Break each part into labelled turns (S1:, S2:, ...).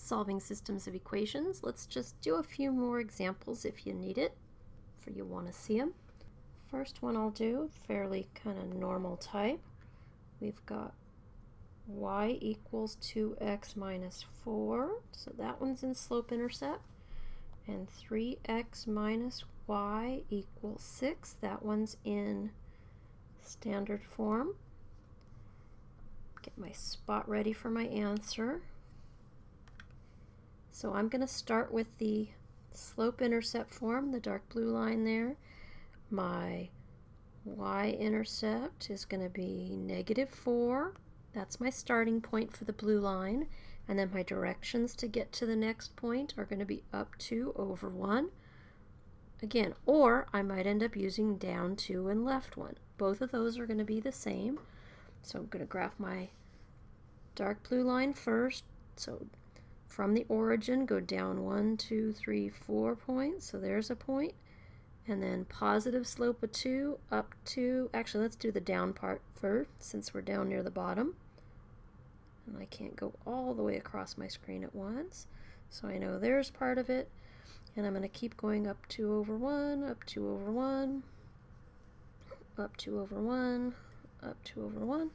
S1: solving systems of equations. Let's just do a few more examples if you need it, for you want to see them. First one I'll do, fairly kind of normal type. We've got y equals 2x minus 4, so that one's in slope-intercept. And 3x minus y equals 6, that one's in standard form. Get my spot ready for my answer. So I'm going to start with the slope-intercept form, the dark blue line there. My y-intercept is going to be -4. That's my starting point for the blue line. And then my directions to get to the next point are going to be up 2 over 1. Again, or I might end up using down 2 and left 1. Both of those are going to be the same. So I'm going to graph my dark blue line first. So from the origin, go down 1, 2, 3, 4 points. So there's a point. And then positive slope of 2, up 2. Actually, let's do the down part first, since we're down near the bottom. And I can't go all the way across my screen at once. So I know there's part of it. And I'm going to keep going up 2 over 1, up 2 over 1, up 2 over 1, up 2 over 1.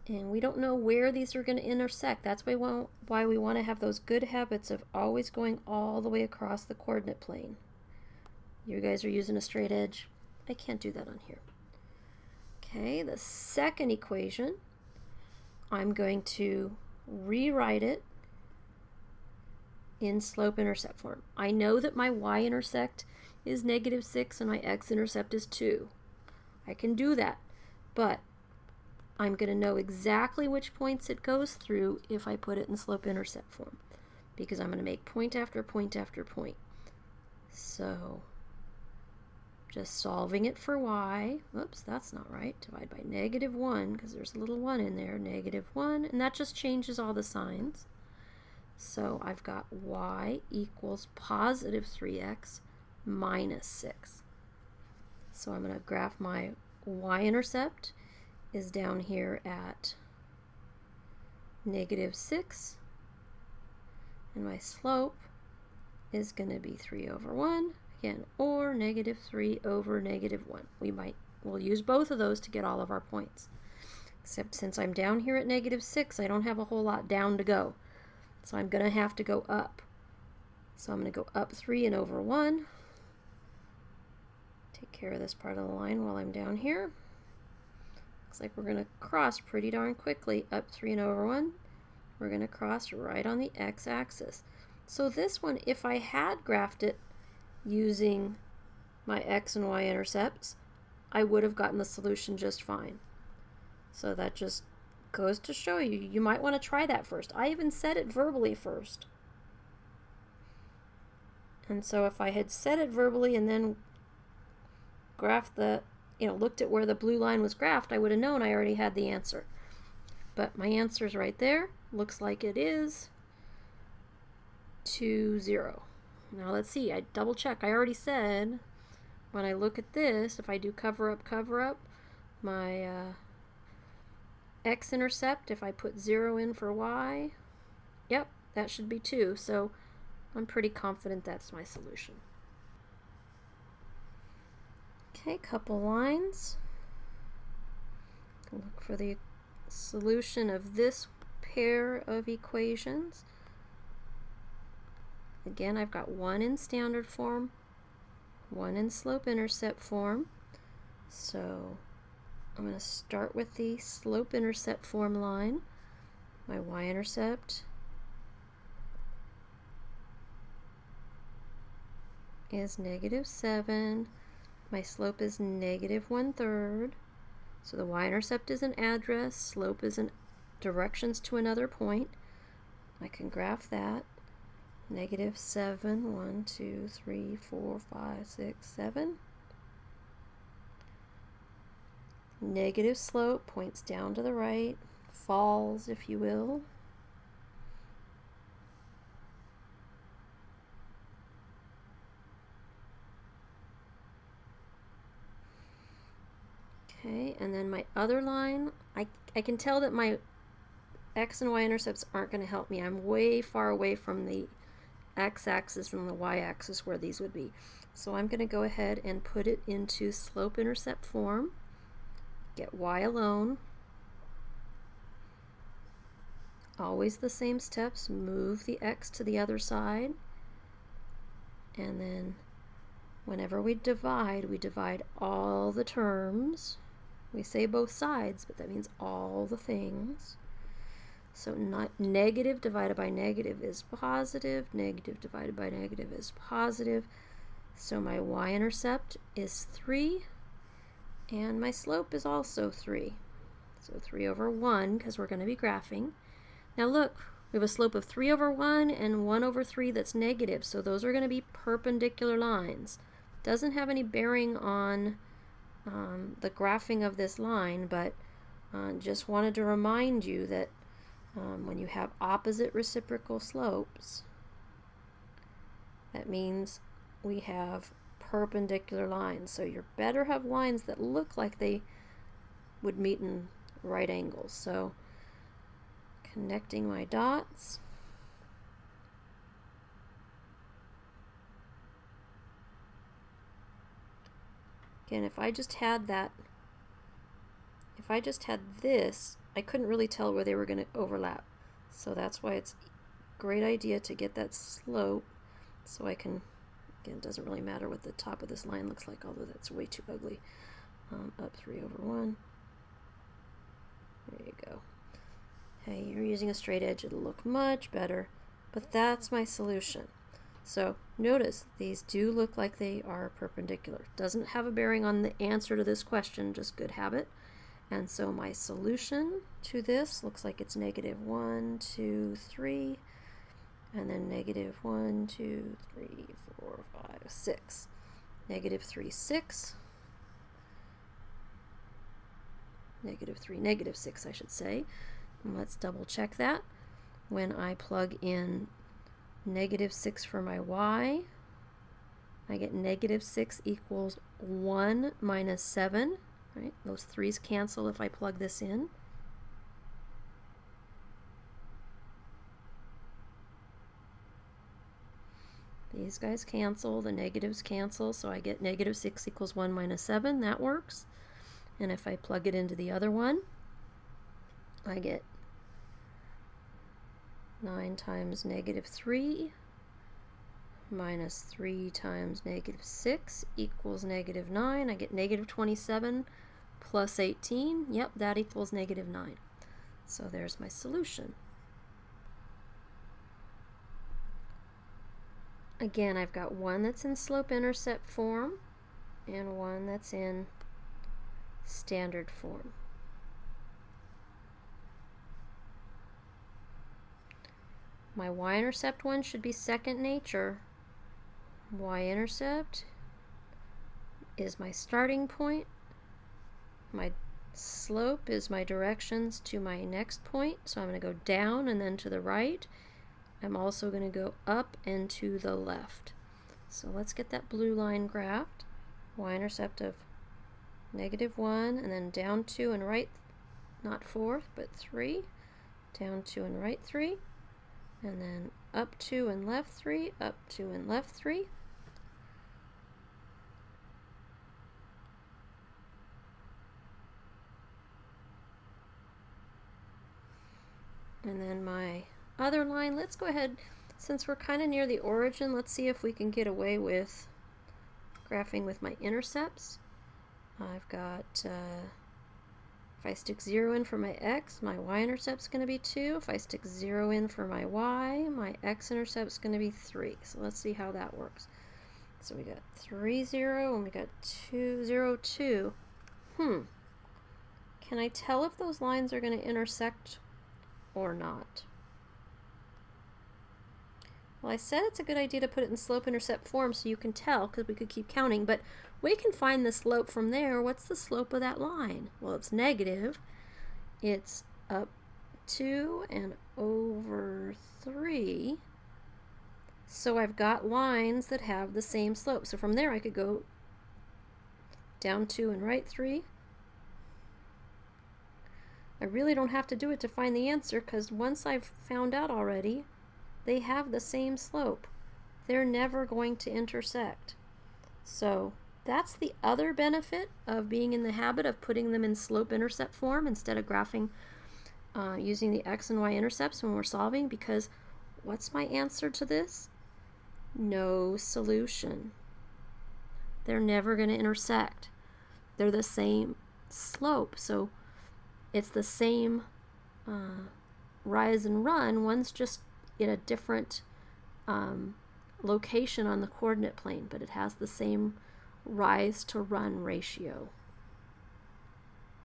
S1: And we don't know where these are going to intersect. That's why we want to have those good habits of always going all the way across the coordinate plane. You guys are using a straight edge. I can't do that on here. Okay, the second equation, I'm going to rewrite it in slope-intercept form. I know that my y-intercept is -6 and my x-intercept is 2. I can do that, but I'm going to know exactly which points it goes through if I put it in slope-intercept form, because I'm going to make point after point after point. So just solving it for y, oops, that's not right, divide by -1, because there's a little 1 in there, -1, and that just changes all the signs. So I've got y equals positive 3x minus 6. So I'm going to graph my y-intercept is down here at -6, and my slope is going to be 3 over 1, again, or -3 over -1. We'll use both of those to get all of our points. Except since I'm down here at -6, I don't have a whole lot down to go. So I'm going to have to go up. So I'm going to go up 3 and over 1. Take care of this part of the line while I'm down here. Looks like we're going to cross pretty darn quickly. Up 3 and over 1. We're going to cross right on the x-axis. So this one, if I had graphed it using my x and y intercepts, I would have gotten the solution just fine. So that just goes to show you, you might want to try that first. I even said it verbally first. And so if I had said it verbally and then graphed looked at where the blue line was graphed, I would have known I already had the answer. But my answer's right there. Looks like it is 2, 0. Now let's see, I double check. I already said when I look at this, if I do cover up, my x-intercept, if I put 0 in for y, yep, that should be 2. So I'm pretty confident that's my solution. Okay, couple lines. Look for the solution of this pair of equations. Again, I've got one in standard form, one in slope-intercept form. So I'm going to start with the slope-intercept form line. My y-intercept is -7. My slope is -1/3. So the y-intercept is an address, slope is an directions to another point. I can graph that. -7, 1, 2, 3, 4, 5, 6, 7. Negative slope points down to the right, falls, if you will. Okay, and then my other line, I can tell that my x and y-intercepts aren't going to help me. I'm way far away from the x-axis and the y-axis where these would be. So I'm going to go ahead and put it into slope-intercept form, get y alone, always the same steps, move the x to the other side, and then whenever we divide all the terms. We say both sides, but that means all the things. So negative divided by negative is positive, negative divided by negative is positive. So my y-intercept is 3, and my slope is also 3. So 3 over 1, because we're going to be graphing. Now look, we have a slope of 3 over 1 and 1 over 3 that's negative, so those are going to be perpendicular lines. Doesn't have any bearing on the graphing of this line, but just wanted to remind you that when you have opposite reciprocal slopes, that means we have perpendicular lines. So you better have lines that look like they would meet in right angles. So connecting my dots. Again, if I just had this, I couldn't really tell where they were going to overlap. So that's why it's a great idea to get that slope so I can, again, it doesn't really matter what the top of this line looks like, although that's way too ugly. Up 3 over 1. There you go. Hey, you're using a straight edge, it'll look much better, but that's my solution. So notice these do look like they are perpendicular. Doesn't have a bearing on the answer to this question, just good habit. And so my solution to this looks like it's negative 1, 2, 3, and then negative 1, 2, 3, 4, 5, 6. Negative 3, 6. Negative 3, negative 6, I should say. And let's double check that. When I plug in negative 6 for my y, I get negative 6 equals 1 minus 7. Right? Those 3's cancel if I plug this in. These guys cancel, the negatives cancel, so I get negative 6 equals 1 minus 7. That works. And if I plug it into the other one, I get 9 times negative 3 minus 3 times negative 6 equals negative 9. I get negative 27 plus 18. Yep, that equals negative 9. So there's my solution. Again, I've got one that's in slope-intercept form and one that's in standard form. My y-intercept one should be second nature. Y-intercept is my starting point. My slope is my directions to my next point. So I'm going to go down and then to the right. I'm also going to go up and to the left. So let's get that blue line graphed. Y-intercept of negative 1 and then down 2 and right, not 4, but 3. Down 2 and right 3. And then up 2 and left 3, up 2 and left 3. And then my other line, let's go ahead, since we're kind of near the origin, let's see if we can get away with graphing with my intercepts. I've got, if I stick 0 in for my x, my y-intercept's going to be 2. If I stick 0 in for my y, my x-intercept's going to be 3. So let's see how that works. So we got 3, 0, and we got 2, 0, 2. Can I tell if those lines are going to intersect or not? Well, I said it's a good idea to put it in slope-intercept form so you can tell, because we could keep counting, but we can find the slope from there. What's the slope of that line? Well, it's negative. It's up 2 and over 3. So I've got lines that have the same slope. So from there I could go down 2 and right 3, I really don't have to do it to find the answer, because once I've found out already, they have the same slope. They're never going to intersect. So that's the other benefit of being in the habit of putting them in slope-intercept form instead of graphing using the x and y intercepts when we're solving, because what's my answer to this? No solution. They're never going to intersect. They're the same slope, so it's the same rise and run. One's just in a different location on the coordinate plane, but it has the same rise to run ratio.